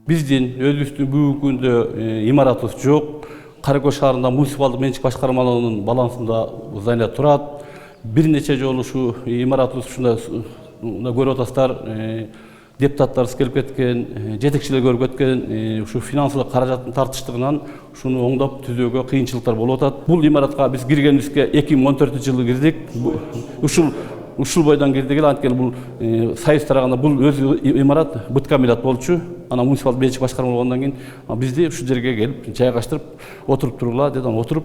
Биздин өзүбүздүн бүгүнкү күндө имаратыбыз жок. Кара Көз шаарында муниципалдык менчик башкармалыгынын балансында здание турат. Бир нече жолу ушу имаратыбыз ушундай көрүп атасыздар. Депутаттарыбыз келип кеткен, жетекчилер көрүп кеткен, ушу финансылык каражаттын тартыштыгынан ушуну оңдоп түзүүгө кыйынчылыктар болуп атат. Бул имаратка биз киргенибизге 2014-жылы кирдик. Ушул бойдон кирдик эле, анткени бул союз тарагында бул өзү имарат быткамилат болчу. Ана муниципалдык менчик башкарма болгондон кийин бизди ушул жерге келип жайгаштырып, отуруп турула деден отуруп,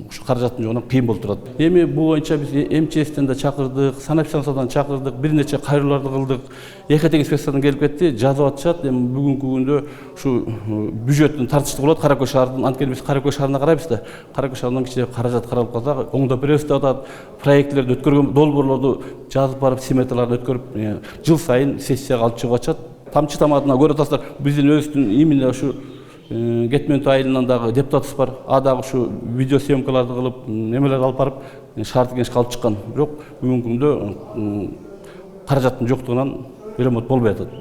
ушу каражаттын жогунан кыйын болуп турат. Эми бул боюнча биз МЧСтен да чакырдык, санэпидстанциядан чакырдык, бир нече кайрылууларды кылдык. Экотек инспекциядан келип кетти, жазып атышат. Эми бүгүнкү күндө ушу бюджеттин тартыштыгы болот Кара Көз шаарынын, анткени биз Кара Көз шаарына карайбыз да. Кара Көз шаарынан кичине каражат каралып калса, оңдоп беребиз деп атат. Проектлерди өткөргөн, долбоорлорду жазып барып, сметаларды өткөрүп, жыл сайын сессияга алып чыгып атышат. Тамчы тамадына көрүп атасыздар, биздин өзүбүздүн именно ушу Кетменто айылынан дагы депутатыбыз бар. А дагы ушу видео съемкаларды кылып, немелерди алып барып, шаардык кеңешке алып чыккан. Бирок бүгүнкү күндө каражаттын жоктугунан ремонт болбой атат.